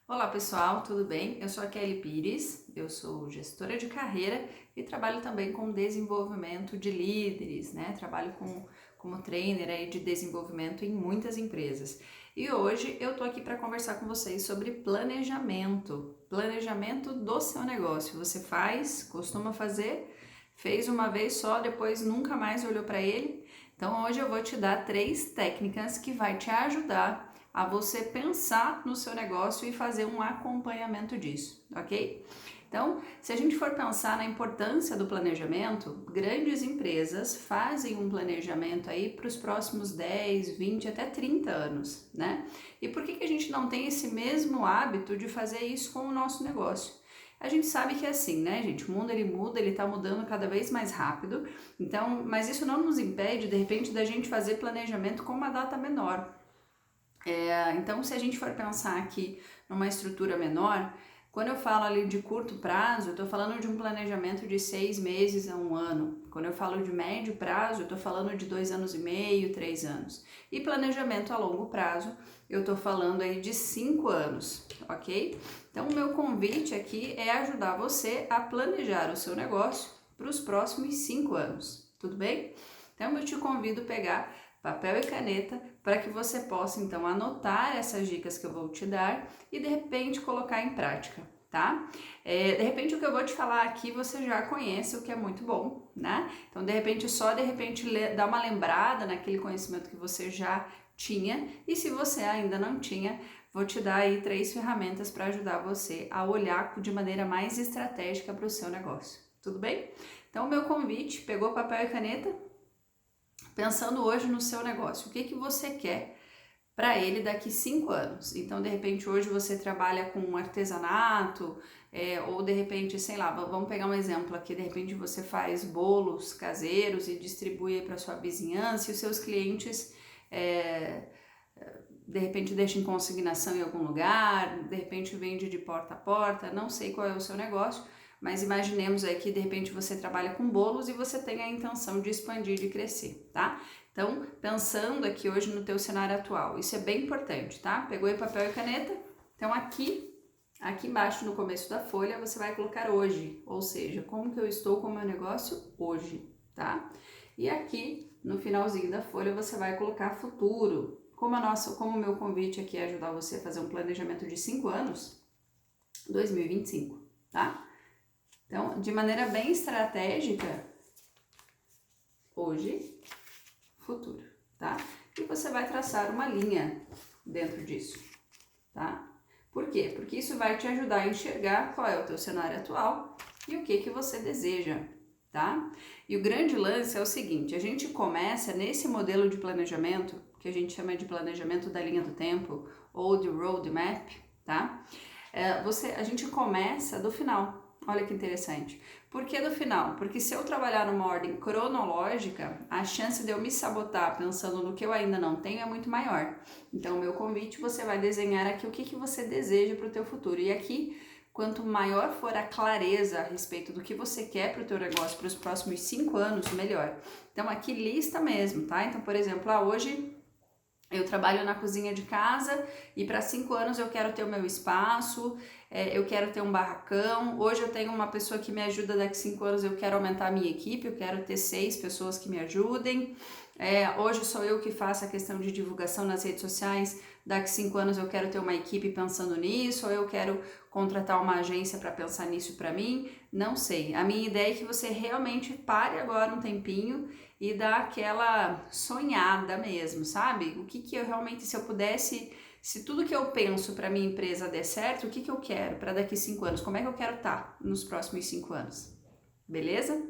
Olá pessoal, tudo bem? Eu sou a Kelly Pires, eu sou gestora de carreira e trabalho também com desenvolvimento de líderes, né? Trabalho como trainer aí de desenvolvimento em muitas empresas. E hoje eu tô aqui para conversar com vocês sobre planejamento do seu negócio. Você faz, costuma fazer, fez uma vez só, depois nunca mais olhou para ele? Então hoje eu vou te dar 3 técnicas que vai te ajudar a você pensar no seu negócio e fazer um acompanhamento disso, ok? Então, se a gente for pensar na importância do planejamento, grandes empresas fazem um planejamento aí para os próximos 10, 20, até 30 anos, né? E por que a gente não tem esse mesmo hábito de fazer isso com o nosso negócio? A gente sabe que é assim, né, gente? O mundo ele muda, ele tá mudando cada vez mais rápido. Então, mas isso não nos impede, de repente, da gente fazer planejamento com uma data menor. Então, se a gente for pensar aqui numa estrutura menor, quando eu falo ali de curto prazo, eu estou falando de um planejamento de 6 meses a 1 ano. Quando eu falo de médio prazo, eu estou falando de 2 anos e meio, 3 anos. E planejamento a longo prazo, eu estou falando aí de 5 anos, ok? Então, o meu convite aqui é ajudar você a planejar o seu negócio para os próximos 5 anos, tudo bem? Então, eu te convido a pegar papel e caneta para que você possa então anotar essas dicas que eu vou te dar e de repente colocar em prática, tá? De repente o que eu vou te falar aqui você já conhece, o que é muito bom, né? Então de repente dar uma lembrada naquele conhecimento que você já tinha e se você ainda não tinha, vou te dar aí 3 ferramentas para ajudar você a olhar de maneira mais estratégica para o seu negócio, tudo bem? Então o meu convite, pegou papel e caneta? Pensando hoje no seu negócio, o que você quer para ele daqui 5 anos? Então, de repente, hoje você trabalha com artesanato, ou de repente, sei lá, vamos pegar um exemplo aqui, de repente você faz bolos caseiros e distribui para sua vizinhança e os seus clientes, de repente, deixam em consignação em algum lugar, de repente vende de porta a porta, não sei qual é o seu negócio, mas imaginemos aí que de repente você trabalha com bolos e você tem a intenção de expandir, de crescer, tá? Então, pensando aqui hoje no teu cenário atual, isso é bem importante, tá? Pegou aí papel e caneta? Então aqui embaixo no começo da folha você vai colocar hoje, ou seja, como que eu estou com o meu negócio hoje, tá? E aqui no finalzinho da folha você vai colocar futuro. Como o meu convite aqui é ajudar você a fazer um planejamento de 5 anos, 2025, tá? Então, de maneira bem estratégica, hoje, futuro, tá? E você vai traçar uma linha dentro disso, tá? Por quê? Porque isso vai te ajudar a enxergar qual é o teu cenário atual e o que você deseja, tá? E o grande lance é o seguinte, a gente começa nesse modelo de planejamento, que a gente chama de planejamento da linha do tempo, ou de roadmap, tá? A gente começa do final. Olha que interessante. Por que do final? Porque se eu trabalhar numa ordem cronológica, a chance de eu me sabotar pensando no que eu ainda não tenho é muito maior. Então, o meu convite, você vai desenhar aqui o que você deseja para o teu futuro. E aqui, quanto maior for a clareza a respeito do que você quer para o teu negócio para os próximos 5 anos, melhor. Então, aqui lista mesmo, tá? Então, por exemplo, hoje eu trabalho na cozinha de casa e para 5 anos eu quero ter o meu espaço, eu quero ter um barracão. Hoje eu tenho uma pessoa que me ajuda, daqui 5 anos eu quero aumentar a minha equipe, eu quero ter 6 pessoas que me ajudem. Hoje sou eu que faço a questão de divulgação nas redes sociais, daqui 5 anos eu quero ter uma equipe pensando nisso, ou eu quero contratar uma agência para pensar nisso para mim, não sei. A minha ideia é que você realmente pare agora um tempinho e dá aquela sonhada mesmo, sabe? O que eu realmente, se eu pudesse, se tudo que eu penso para minha empresa der certo, o que eu quero para daqui 5 anos? Como é que eu quero estar nos próximos 5 anos? Beleza?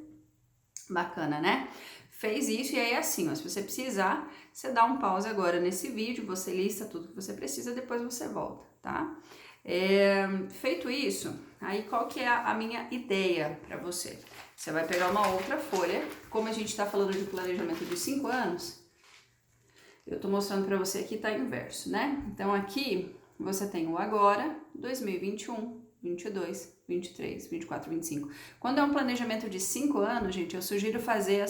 Bacana, né? Fez isso e aí assim, ó, se você precisar, você dá um pause agora nesse vídeo, você lista tudo que você precisa, depois você volta, tá? Feito isso, aí qual que é a minha ideia para você? Você vai pegar uma outra folha, como a gente está falando de planejamento de 5 anos, eu tô mostrando para você aqui, tá inverso, né? Então aqui você tem o agora, 2021, 22, 23, 24, 25. Quando é um planejamento de 5 anos, gente, eu sugiro fazer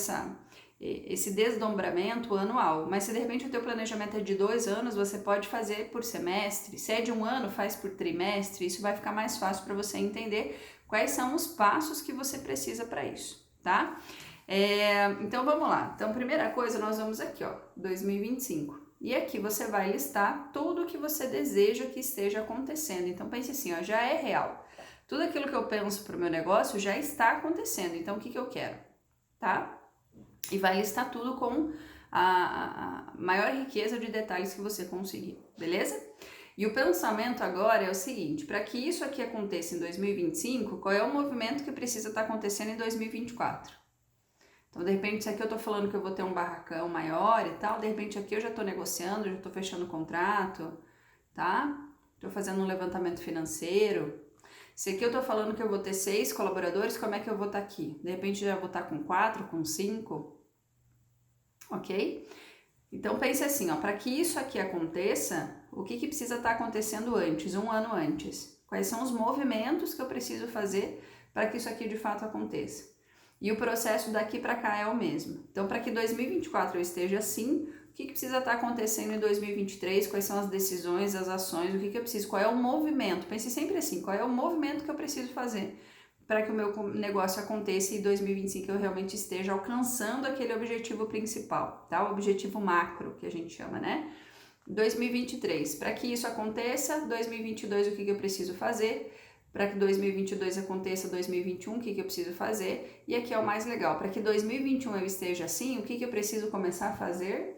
esse desdobramento anual. Mas se de repente o teu planejamento é de 2 anos, você pode fazer por semestre. Se é de 1 ano, faz por trimestre. Isso vai ficar mais fácil para você entender quais são os passos que você precisa para isso, tá? Então vamos lá. Então, primeira coisa, nós vamos aqui, ó, 2025. E aqui você vai listar tudo o que você deseja que esteja acontecendo. Então pense assim, ó, já é real. Tudo aquilo que eu penso para o meu negócio já está acontecendo. Então o que eu quero, tá? E vai listar tudo com a maior riqueza de detalhes que você conseguir, beleza? E o pensamento agora é o seguinte, para que isso aqui aconteça em 2025, qual é o movimento que precisa estar acontecendo em 2024? Então, de repente, se aqui eu tô falando que eu vou ter um barracão maior e tal, de repente aqui eu já tô negociando, já tô fechando contrato, tá? Tô fazendo um levantamento financeiro. Se aqui eu tô falando que eu vou ter 6 colaboradores, como é que eu vou estar aqui? De repente já vou estar com 4, com 5, ok? Então pense assim, ó, para que isso aqui aconteça, o que precisa estar acontecendo antes, 1 ano antes? Quais são os movimentos que eu preciso fazer para que isso aqui de fato aconteça? E o processo daqui para cá é o mesmo. Então, para que 2024 eu esteja assim, o que precisa estar acontecendo em 2023? Quais são as decisões, as ações, o que eu preciso? Qual é o movimento? Pense sempre assim, qual é o movimento que eu preciso fazer para que o meu negócio aconteça e em 2025 eu realmente esteja alcançando aquele objetivo principal, tá? O objetivo macro, que a gente chama, né? 2023, para que isso aconteça, 2022, o que eu preciso fazer? Para que 2022 aconteça, 2021, o que eu preciso fazer? E aqui é o mais legal, para que 2021 eu esteja assim, o que eu preciso começar a fazer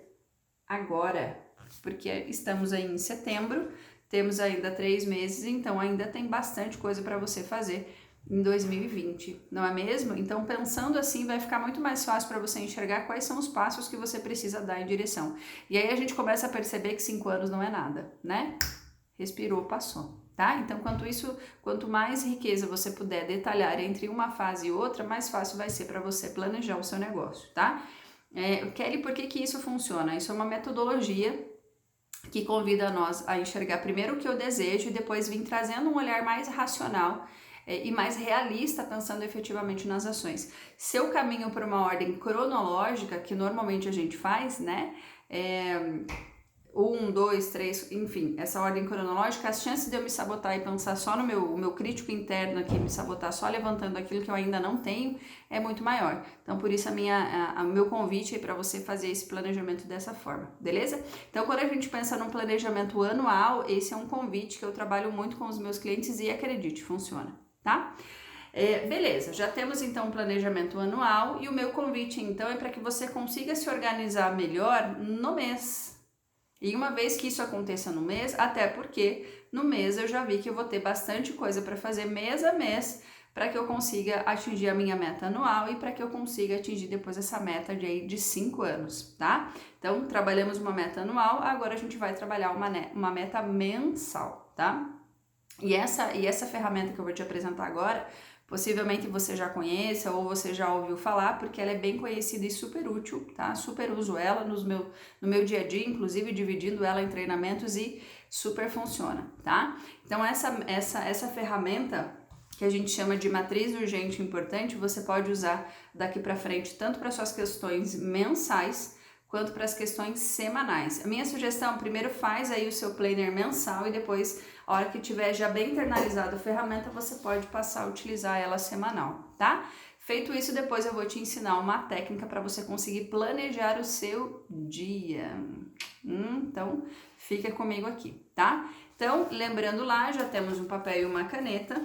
agora? Porque estamos aí em setembro, temos ainda 3 meses, então ainda tem bastante coisa para você fazer em 2020, não é mesmo? Então, pensando assim, vai ficar muito mais fácil para você enxergar quais são os passos que você precisa dar em direção. E aí a gente começa a perceber que 5 anos não é nada, né? Respirou, passou. Tá? Então, quanto mais riqueza você puder detalhar entre uma fase e outra, mais fácil vai ser para você planejar o seu negócio, tá? Kelly, por que isso funciona? Isso é uma metodologia que convida nós a enxergar primeiro o que eu desejo e depois vir trazendo um olhar mais racional e mais realista, pensando efetivamente nas ações. Se eu caminho por uma ordem cronológica, que normalmente a gente faz, né? 1, 2, 3, enfim, essa ordem cronológica, as chances de eu me sabotar e pensar só no meu crítico interno aqui, me sabotar só levantando aquilo que eu ainda não tenho, é muito maior. Então, por isso o meu convite é para você fazer esse planejamento dessa forma, beleza? Então, quando a gente pensa num planejamento anual, esse é um convite que eu trabalho muito com os meus clientes e acredite, funciona, tá? Beleza, já temos então um planejamento anual e o meu convite então é para que você consiga se organizar melhor no mês. E uma vez que isso aconteça no mês, até porque no mês eu já vi que eu vou ter bastante coisa para fazer mês a mês para que eu consiga atingir a minha meta anual e para que eu consiga atingir depois essa meta de 5 anos, tá? Então, trabalhamos uma meta anual, agora a gente vai trabalhar uma meta mensal, tá? E essa ferramenta que eu vou te apresentar agora, possivelmente você já conheça ou você já ouviu falar, porque ela é bem conhecida e super útil, tá? Super uso ela no meu dia a dia, inclusive dividindo ela em treinamentos e super funciona, tá? Então essa ferramenta que a gente chama de matriz urgente importante, você pode usar daqui para frente tanto para suas questões mensais quanto para as questões semanais. A minha sugestão, primeiro faz aí o seu planner mensal e depois, a hora que tiver já bem internalizado a ferramenta, você pode passar a utilizar ela semanal, tá? Feito isso, depois eu vou te ensinar uma técnica para você conseguir planejar o seu dia. Então, fica comigo aqui, tá? Então, lembrando lá, já temos um papel e uma caneta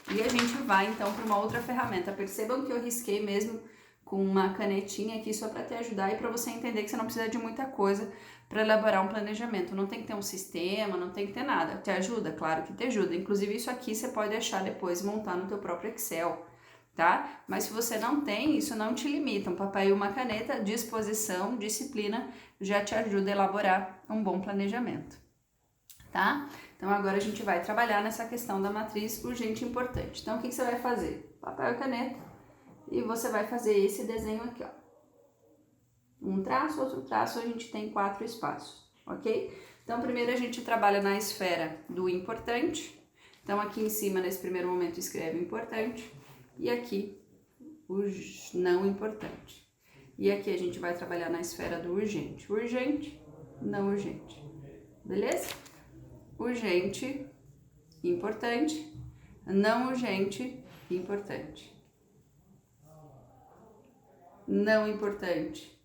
e a gente vai então para uma outra ferramenta. Percebam que eu risquei mesmo com uma canetinha aqui só para te ajudar e para você entender que você não precisa de muita coisa para elaborar um planejamento. Não tem que ter um sistema, não tem que ter nada. Te ajuda? Claro que te ajuda. Inclusive isso aqui você pode achar depois e montar no teu próprio Excel, tá? Mas se você não tem, isso não te limita. Um papel e uma caneta, disposição, disciplina, já te ajuda a elaborar um bom planejamento, tá? Então agora a gente vai trabalhar nessa questão da matriz urgente e importante. Então o que você vai fazer? Papel e caneta. E você vai fazer esse desenho aqui, ó. Um traço, outro traço, a gente tem 4 espaços, ok? Então, primeiro a gente trabalha na esfera do importante. Então, aqui em cima, nesse primeiro momento, escreve importante. E aqui, o não importante. E aqui a gente vai trabalhar na esfera do urgente. Urgente, não urgente. Beleza? Urgente, importante. Não urgente, importante. Não importante,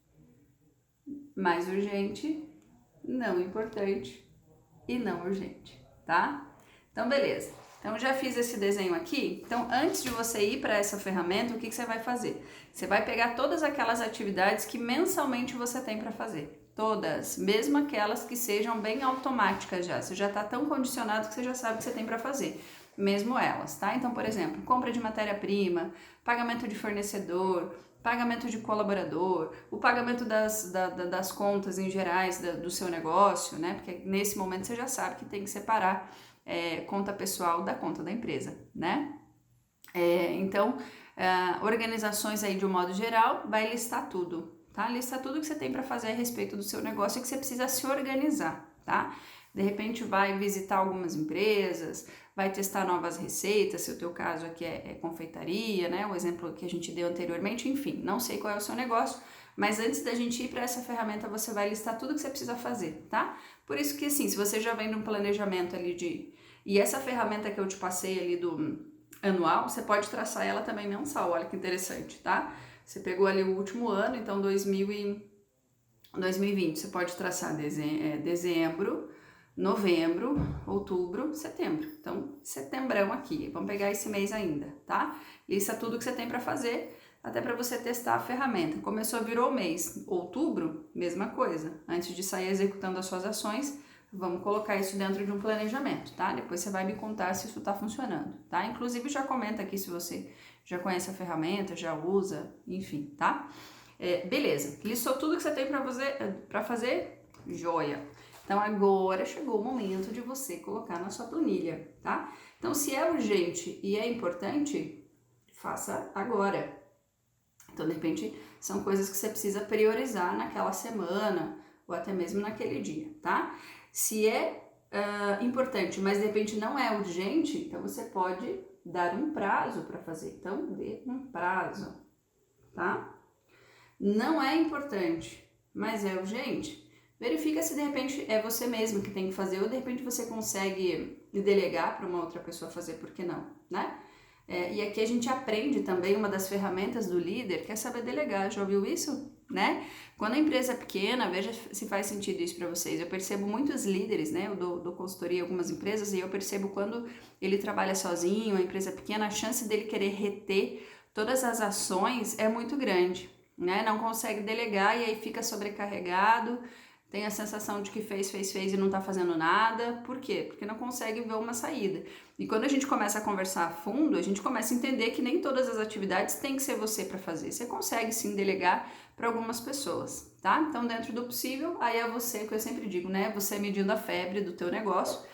mais urgente. Não importante e não urgente, tá? Então, beleza. Então, já fiz esse desenho aqui. Então, antes de você ir para essa ferramenta, o que você vai fazer? Você vai pegar todas aquelas atividades que mensalmente você tem para fazer. Todas, mesmo aquelas que sejam bem automáticas já. Você já está tão condicionado que você já sabe o que você tem para fazer. Mesmo elas, tá? Então, por exemplo, compra de matéria-prima, pagamento de fornecedor, pagamento de colaborador, o pagamento das contas em gerais do seu negócio, né? Porque nesse momento você já sabe que tem que separar conta pessoal da conta da empresa, né? Então, organizações aí de um modo geral, vai listar tudo, tá? Lista tudo que você tem para fazer a respeito do seu negócio e que você precisa se organizar, tá? De repente vai visitar algumas empresas, vai testar novas receitas, se o teu caso aqui é confeitaria, né? O exemplo que a gente deu anteriormente, enfim, não sei qual é o seu negócio, mas antes da gente ir para essa ferramenta, você vai listar tudo que você precisa fazer, tá? Por isso que, assim, se você já vem de um planejamento ali E essa ferramenta que eu te passei ali do anual, você pode traçar ela também mensal, olha que interessante, tá? Você pegou ali o último ano, então 2020, você pode traçar dezembro, novembro, outubro, setembro. Então, setembrão aqui. Vamos pegar esse mês ainda, tá? Lista tudo que você tem para fazer, até para você testar a ferramenta. Começou, virou mês. Outubro, mesma coisa. Antes de sair executando as suas ações, vamos colocar isso dentro de um planejamento, tá? Depois você vai me contar se isso tá funcionando, tá? Inclusive, já comenta aqui se você já conhece a ferramenta, já usa, enfim, tá? Beleza, listou tudo que você tem para fazer? Joia! Então, agora chegou o momento de você colocar na sua planilha, tá? Então, se é urgente e é importante, faça agora. Então, de repente, são coisas que você precisa priorizar naquela semana ou até mesmo naquele dia, tá? Se é importante, mas de repente não é urgente, então você pode dar um prazo para fazer. Então, dê um prazo, tá? Não é importante, mas é urgente, verifica se de repente é você mesmo que tem que fazer ou de repente você consegue delegar para uma outra pessoa fazer, por que não, né? E aqui a gente aprende também uma das ferramentas do líder, que é saber delegar, já ouviu isso? Né? Quando a empresa é pequena, veja se faz sentido isso para vocês. Eu percebo muitos líderes, né? Eu dou consultoria em algumas empresas e eu percebo quando ele trabalha sozinho, a empresa é pequena, a chance dele querer reter todas as ações é muito grande, né? Não consegue delegar e aí fica sobrecarregado, tem a sensação de que fez e não tá fazendo nada. Por quê? Porque não consegue ver uma saída. E quando a gente começa a conversar a fundo, a gente começa a entender que nem todas as atividades tem que ser você para fazer. Você consegue sim delegar para algumas pessoas, tá? Então, dentro do possível, aí é você, que eu sempre digo, né? Você medindo a febre do teu negócio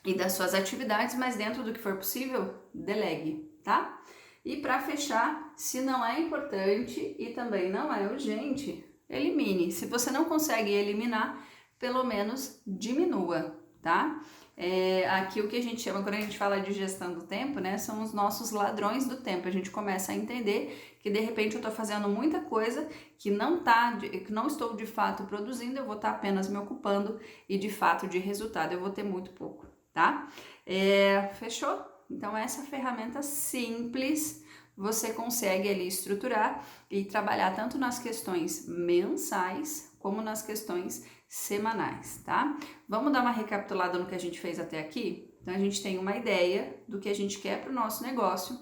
e das suas atividades, mas dentro do que for possível, delegue, tá? E para fechar, se não é importante e também não é urgente, elimine. Se você não consegue eliminar, pelo menos diminua, tá? Aqui o que a gente chama, quando a gente fala de gestão do tempo, né, são os nossos ladrões do tempo. A gente começa a entender que de repente eu tô fazendo muita coisa que não estou de fato produzindo, eu vou estar apenas me ocupando e de fato de resultado eu vou ter muito pouco, tá? Fechou? Então essa ferramenta simples você consegue ali estruturar e trabalhar tanto nas questões mensais como nas questões semanais, tá? Vamos dar uma recapitulada no que a gente fez até aqui? Então a gente tem uma ideia do que a gente quer para o nosso negócio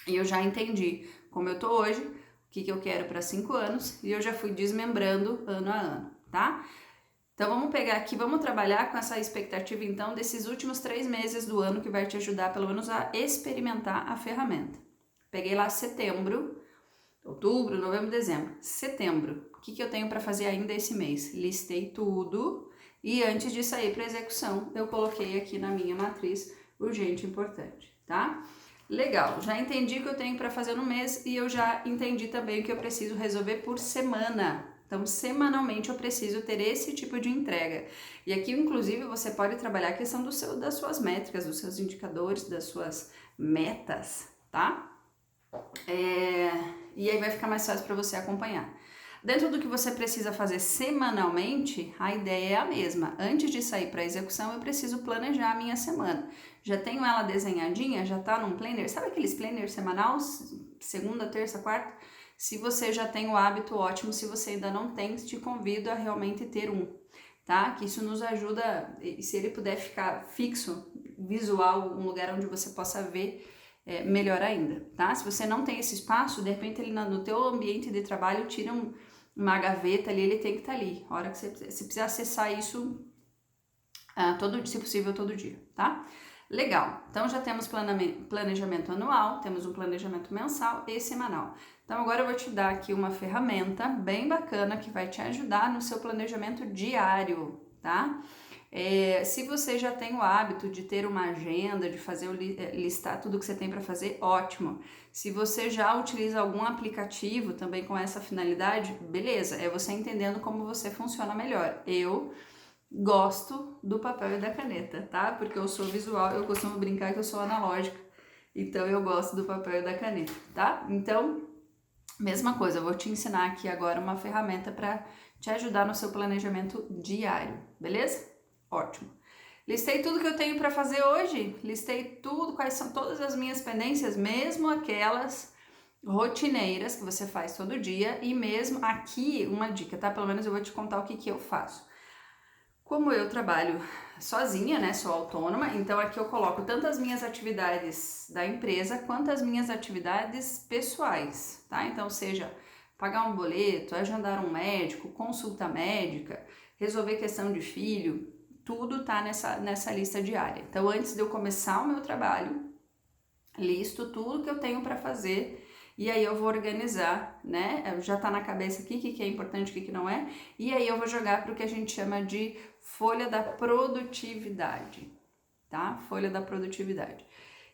e eu já entendi como eu tô hoje, o que eu quero para 5 anos e eu já fui desmembrando ano a ano, tá? Então vamos pegar aqui, vamos trabalhar com essa expectativa então desses últimos 3 meses do ano que vai te ajudar pelo menos a experimentar a ferramenta. Peguei lá setembro, outubro, novembro, dezembro. Setembro, o que eu tenho para fazer ainda esse mês? Listei tudo e antes de sair para execução, eu coloquei aqui na minha matriz urgente e importante, tá? Legal, já entendi o que eu tenho para fazer no mês e eu já entendi também o que eu preciso resolver por semana. Então, semanalmente eu preciso ter esse tipo de entrega. E aqui, inclusive, você pode trabalhar a questão das suas métricas, dos seus indicadores, das suas metas, tá? E aí vai ficar mais fácil para você acompanhar. Dentro do que você precisa fazer semanalmente, a ideia é a mesma. Antes de sair para execução, eu preciso planejar a minha semana. Já tenho ela desenhadinha, já tá num planner. Sabe aqueles planners semanais? Segunda, terça, quarta? Se você já tem o hábito, ótimo. Se você ainda não tem, te convido a realmente ter um, tá? Que isso nos ajuda, se ele puder ficar fixo, visual, um lugar onde você possa ver, melhor ainda, tá? Se você não tem esse espaço, de repente ele no teu ambiente de trabalho tira uma gaveta ali, ele tem que estar ali. A hora que você precisa acessar isso, se possível, todo dia, tá? Legal, então já temos planejamento anual, temos um planejamento mensal e semanal. Então agora eu vou te dar aqui uma ferramenta bem bacana que vai te ajudar no seu planejamento diário, tá? Se você já tem o hábito de ter uma agenda, de fazer listar tudo que você tem para fazer, ótimo. Se você já utiliza algum aplicativo também com essa finalidade, beleza, é você entendendo como você funciona melhor. Eu gosto do papel e da caneta, tá? Porque eu sou visual, eu costumo brincar que eu sou analógica, então eu gosto do papel e da caneta, tá? Então, mesma coisa, eu vou te ensinar aqui agora uma ferramenta para te ajudar no seu planejamento diário, beleza? Ótimo. Listei tudo que eu tenho para fazer hoje, listei tudo, quais são todas as minhas pendências, mesmo aquelas rotineiras que você faz todo dia, e mesmo aqui uma dica, tá? Pelo menos eu vou te contar o que eu faço. Como eu trabalho sozinha, né, sou autônoma, então aqui eu coloco tanto as minhas atividades da empresa quanto as minhas atividades pessoais, tá? Então seja pagar um boleto, agendar um médico, consulta médica, resolver questão de filho, tudo tá nessa lista diária. Então antes de eu começar o meu trabalho, listo tudo que eu tenho para fazer e aí eu vou organizar, né? Já tá na cabeça aqui o que é importante, o que não é, e aí eu vou jogar para o que a gente chama de folha da produtividade, tá? Folha da produtividade.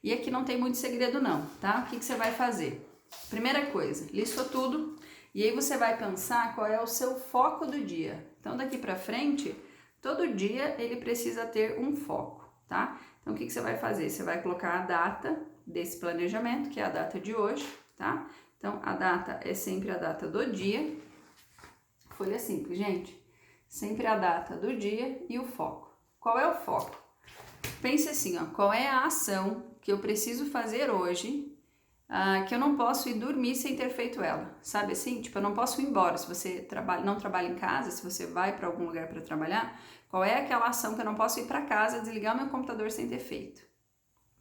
E aqui não tem muito segredo não, tá? O que você vai fazer? Primeira coisa, listou tudo e aí você vai pensar qual é o seu foco do dia. Então daqui para frente, todo dia ele precisa ter um foco, tá? Então o que você vai fazer? Você vai colocar a data desse planejamento, que é a data de hoje, tá? Então a data é sempre a data do dia. Folha simples, gente. Sempre a data do dia e o foco. Qual é o foco? Pense assim, ó, qual é a ação que eu preciso fazer hoje, que eu não posso ir dormir sem ter feito ela, sabe assim? Tipo, eu não posso ir embora. Se você não trabalha em casa, se você vai para algum lugar para trabalhar, qual é aquela ação que eu não posso ir para casa, desligar meu computador sem ter feito,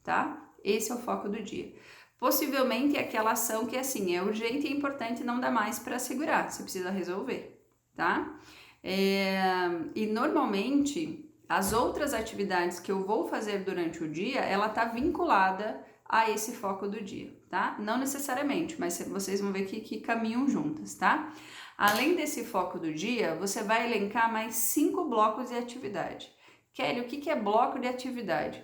tá? Esse é o foco do dia. Possivelmente é aquela ação que assim, é urgente e importante e não dá mais para segurar, você precisa resolver, tá? E normalmente as outras atividades que eu vou fazer durante o dia, ela tá vinculada a esse foco do dia, tá? Não necessariamente, mas vocês vão ver que caminham juntas, tá? Além desse foco do dia, você vai elencar mais 5 blocos de atividade. Kelly, o que é bloco de atividade?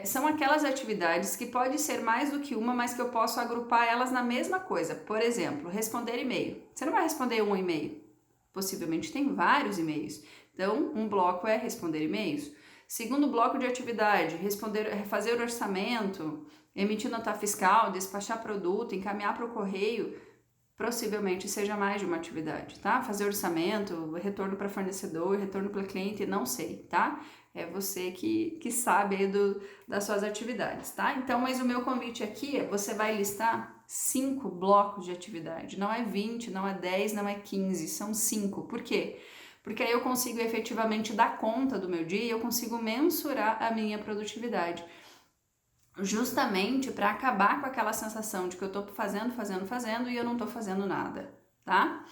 São aquelas atividades que pode ser mais do que uma, mas que eu posso agrupar elas na mesma coisa. Por exemplo, responder e-mail. Você não vai responder um e-mail. Possivelmente tem vários e-mails. Então, um bloco é responder e-mails. Segundo bloco de atividade, fazer o orçamento, emitir nota fiscal, despachar produto, encaminhar para o correio, possivelmente seja mais de uma atividade, tá? Fazer orçamento, retorno para fornecedor, retorno para cliente, não sei, tá? É você que sabe aí das suas atividades, tá? Então, mas o meu convite aqui é você vai listar 5 blocos de atividade, não é 20, não é 10, não é 15, são 5. Por quê? Porque aí eu consigo efetivamente dar conta do meu dia e eu consigo mensurar a minha produtividade. Justamente para acabar com aquela sensação de que eu tô fazendo e eu não tô fazendo nada, tá?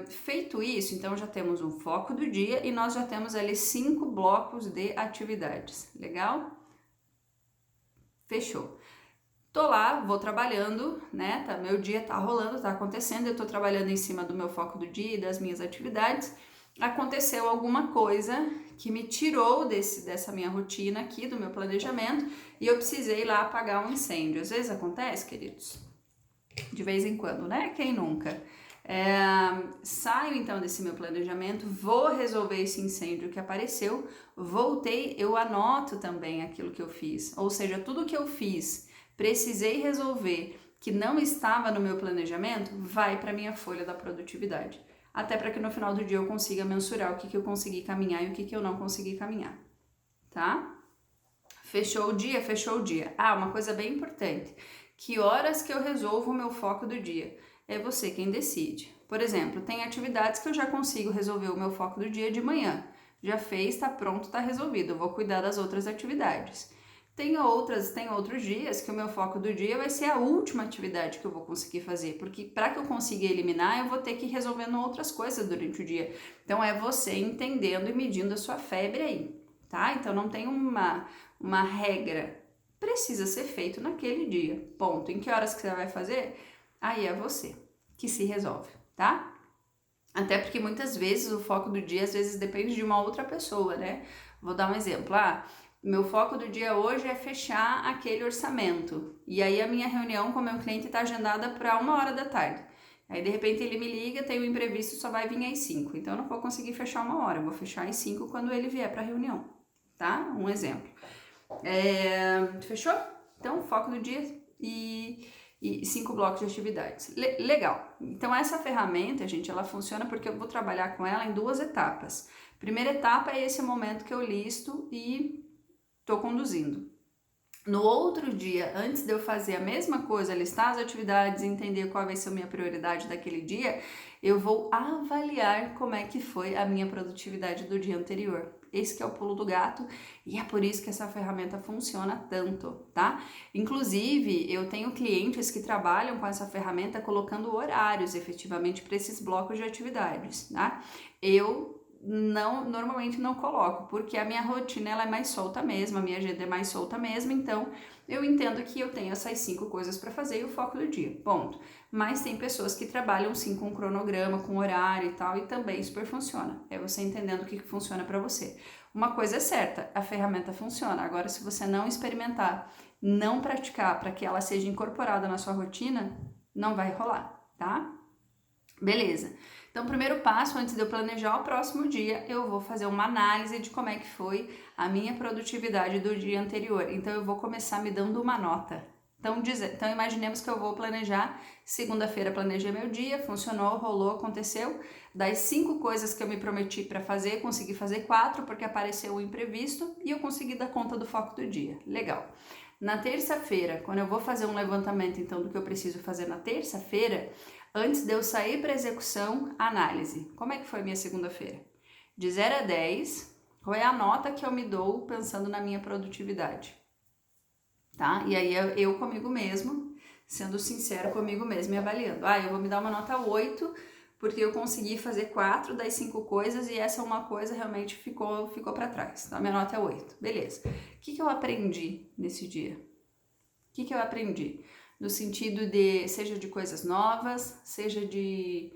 Feito isso, então já temos um foco do dia e nós já temos ali 5 blocos de atividades, legal? Fechou. Tô lá, vou trabalhando, né? Meu dia tá rolando, tá acontecendo, eu tô trabalhando em cima do meu foco do dia e das minhas atividades. Aconteceu alguma coisa que me tirou dessa minha rotina aqui, do meu planejamento, e eu precisei ir lá apagar um incêndio. Às vezes acontece, queridos, de vez em quando, né? Quem nunca? Saio então desse meu planejamento, vou resolver esse incêndio que apareceu, voltei, eu anoto também aquilo que eu fiz, ou seja, tudo que eu fiz precisei resolver, que não estava no meu planejamento, vai para minha folha da produtividade. Até para que no final do dia eu consiga mensurar o que eu consegui caminhar e o que eu não consegui caminhar, tá? Fechou o dia? Fechou o dia. Ah, uma coisa bem importante. Que horas que eu resolvo o meu foco do dia? É você quem decide. Por exemplo, tem atividades que eu já consigo resolver o meu foco do dia de manhã. Já fez, tá pronto, tá resolvido. Eu vou cuidar das outras atividades. Tem outros dias que o meu foco do dia vai ser a última atividade que eu vou conseguir fazer, porque para que eu consiga eliminar, eu vou ter que ir resolvendo outras coisas durante o dia. Então é você entendendo e medindo a sua febre aí, tá? Então não tem uma regra, precisa ser feito naquele dia, ponto. Em que horas que você vai fazer? Aí é você que se resolve, tá? Até porque muitas vezes o foco do dia às vezes depende de uma outra pessoa, né? Vou dar um exemplo. Meu foco do dia hoje é fechar aquele orçamento. E aí a minha reunião com o meu cliente está agendada para 1h da tarde. Aí de repente ele me liga, tem um imprevisto, só vai vir às 5. Então eu não vou conseguir fechar 1h, eu vou fechar às 5 quando ele vier para a reunião, tá? Um exemplo. Fechou? Então foco do dia e 5 blocos de atividades. Legal. Então essa ferramenta, gente, ela funciona porque eu vou trabalhar com ela em 2 etapas. Primeira etapa é esse momento que eu listo e estou conduzindo. No outro dia, antes de eu fazer a mesma coisa, listar as atividades, entender qual vai ser a minha prioridade daquele dia, eu vou avaliar como é que foi a minha produtividade do dia anterior. Esse que é o pulo do gato e é por isso que essa ferramenta funciona tanto, tá? Inclusive, eu tenho clientes que trabalham com essa ferramenta colocando horários efetivamente para esses blocos de atividades, tá? Eu normalmente não coloco, porque a minha rotina ela é mais solta mesmo, a minha agenda é mais solta mesmo, então eu entendo que eu tenho essas 5 coisas para fazer e o foco do dia, ponto. Mas tem pessoas que trabalham sim com cronograma, com horário e tal, e também super funciona. É você entendendo o que funciona para você. Uma coisa é certa, a ferramenta funciona. Agora, se você não experimentar, não praticar para que ela seja incorporada na sua rotina, não vai rolar, tá? Beleza. Então, o primeiro passo, antes de eu planejar o próximo dia, eu vou fazer uma análise de como é que foi a minha produtividade do dia anterior. Então, eu vou começar me dando uma nota. Então, imaginemos que eu vou planejar, segunda-feira planejei meu dia, funcionou, rolou, aconteceu. Das 5 coisas que eu me prometi para fazer, consegui fazer 4 porque apareceu o imprevisto e eu consegui dar conta do foco do dia. Legal. Na terça-feira, quando eu vou fazer um levantamento, então, do que eu preciso fazer na terça-feira, antes de eu sair para execução, análise. Como é que foi minha segunda-feira? De 0 a 10, qual é a nota que eu me dou pensando na minha produtividade? Tá? E aí eu comigo mesmo, sendo sincero comigo mesmo e avaliando. Eu vou me dar uma nota 8, porque eu consegui fazer 4 das 5 coisas e essa uma coisa realmente ficou para trás. Então a minha nota é 8. Beleza. O que eu aprendi nesse dia? O que eu aprendi? No sentido de, seja de coisas novas, seja de...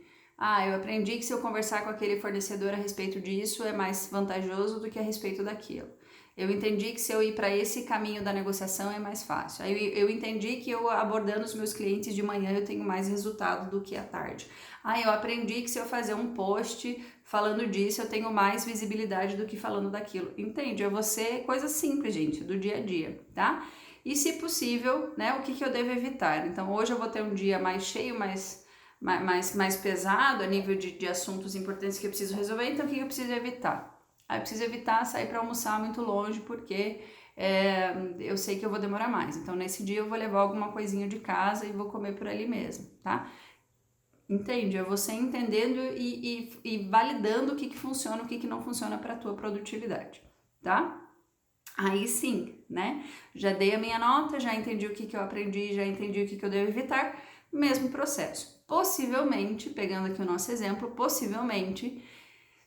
eu aprendi que se eu conversar com aquele fornecedor a respeito disso é mais vantajoso do que a respeito daquilo. Eu entendi que se eu ir para esse caminho da negociação é mais fácil. Aí eu entendi que eu abordando os meus clientes de manhã eu tenho mais resultado do que à tarde. Eu aprendi que se eu fazer um post falando disso eu tenho mais visibilidade do que falando daquilo. Entende? É você, coisa simples, gente, do dia a dia, tá? E se possível, né, o que eu devo evitar? Então hoje eu vou ter um dia mais cheio, mais pesado a nível de assuntos importantes que eu preciso resolver, então o que eu preciso evitar? Eu preciso evitar sair para almoçar muito longe, porque eu sei que eu vou demorar mais. Então nesse dia eu vou levar alguma coisinha de casa e vou comer por ali mesmo, tá? Entende? É você entendendo e validando o que funciona, o que não funciona para a tua produtividade, tá? Aí sim, né? Já dei a minha nota, já entendi o que eu aprendi, já entendi o que eu devo evitar, mesmo processo. Possivelmente, pegando aqui o nosso exemplo, possivelmente,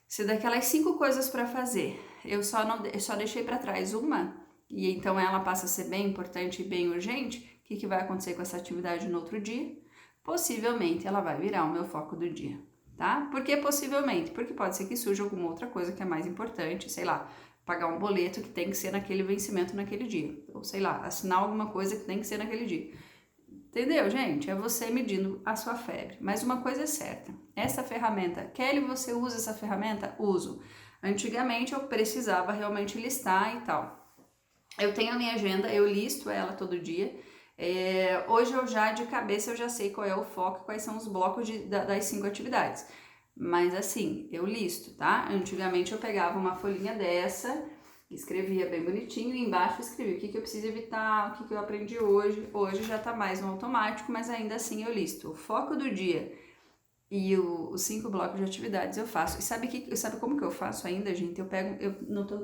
se daquelas 5 coisas para fazer, eu só deixei para trás uma, e então ela passa a ser bem importante e bem urgente, o que vai acontecer com essa atividade no outro dia? Possivelmente ela vai virar o meu foco do dia, tá? Por que possivelmente? Porque pode ser que surja alguma outra coisa que é mais importante, sei lá, pagar um boleto que tem que ser naquele vencimento naquele dia, ou sei lá, assinar alguma coisa que tem que ser naquele dia. Entendeu, gente? É você medindo a sua febre. Mas uma coisa é certa, essa ferramenta, Kelly, você usa essa ferramenta? Uso. Antigamente eu precisava realmente listar e tal. Eu tenho a minha agenda, eu listo ela todo dia, Hoje eu já, de cabeça, eu já sei qual é o foco, quais são os blocos das 5 atividades. Mas assim, eu listo, tá? Antigamente eu pegava uma folhinha dessa, escrevia bem bonitinho e embaixo escrevia o que eu preciso evitar, o que eu aprendi hoje. Hoje já tá mais no automático, mas ainda assim eu listo o foco do dia e os 5 blocos de atividades eu faço. E sabe como que eu faço ainda, gente? Eu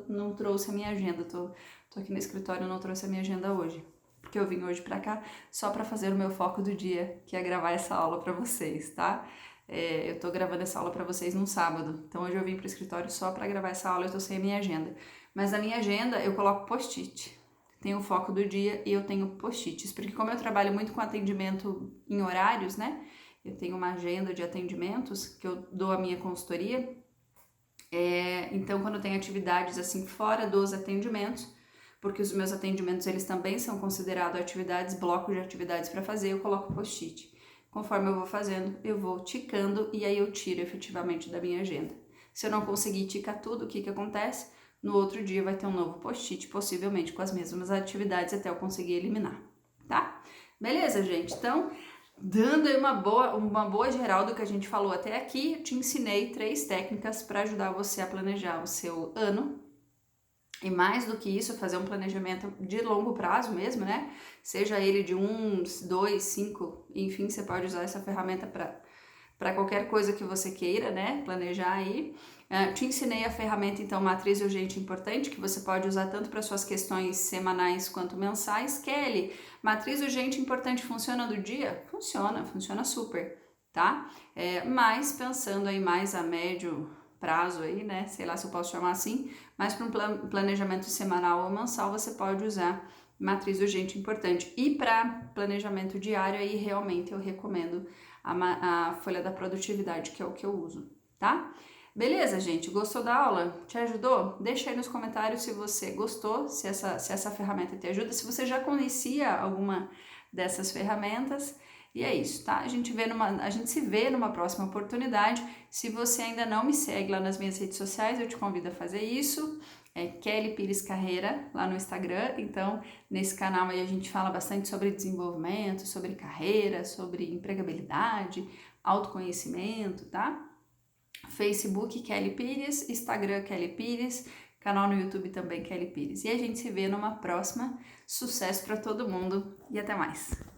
não trouxe a minha agenda, tô aqui no escritório, eu não trouxe a minha agenda hoje. Porque eu vim hoje pra cá só pra fazer o meu foco do dia, que é gravar essa aula pra vocês, tá? Eu tô gravando essa aula pra vocês num sábado, então hoje eu vim pro escritório só pra gravar essa aula, eu tô sem a minha agenda. Mas na minha agenda eu coloco post-it. Tenho o foco do dia e eu tenho post-its, porque como eu trabalho muito com atendimento em horários, né? Eu tenho uma agenda de atendimentos que eu dou a minha consultoria. Então, quando tem atividades assim fora dos atendimentos, porque os meus atendimentos eles também são considerados atividades, blocos de atividades para fazer, eu coloco post-it. Conforme eu vou fazendo, eu vou ticando e aí eu tiro efetivamente da minha agenda. Se eu não conseguir ticar tudo, o que acontece? No outro dia vai ter um novo post-it, possivelmente com as mesmas atividades até eu conseguir eliminar, tá? Beleza, gente? Então, dando aí uma boa geral do que a gente falou até aqui, eu te ensinei 3 técnicas para ajudar você a planejar o seu ano. E mais do que isso, fazer um planejamento de longo prazo mesmo, né? Seja ele de 1, 2, 5, enfim, você pode usar essa ferramenta para qualquer coisa que você queira, né? Planejar aí. Te ensinei a ferramenta, então, Matriz Urgente Importante, que você pode usar tanto para suas questões semanais quanto mensais. Kelly, Matriz Urgente Importante funciona do dia? Funciona super, tá? Mas pensando aí mais a médio prazo aí, né? Sei lá se eu posso chamar assim, mas para um planejamento semanal ou mensal você pode usar Matriz Urgente Importante. E para planejamento diário aí realmente eu recomendo a folha da produtividade, que é o que eu uso, tá? Beleza, gente? Gostou da aula? Te ajudou? Deixa aí nos comentários se você gostou, se essa ferramenta te ajuda, se você já conhecia alguma dessas ferramentas. E é isso, tá? A gente se vê numa próxima oportunidade. Se você ainda não me segue lá nas minhas redes sociais, eu te convido a fazer isso. É Kelly Pires Carreira lá no Instagram. Então, nesse canal aí a gente fala bastante sobre desenvolvimento, sobre carreira, sobre empregabilidade, autoconhecimento, tá? Facebook Kelly Pires, Instagram Kelly Pires, canal no YouTube também Kelly Pires. E a gente se vê numa próxima. Sucesso para todo mundo e até mais!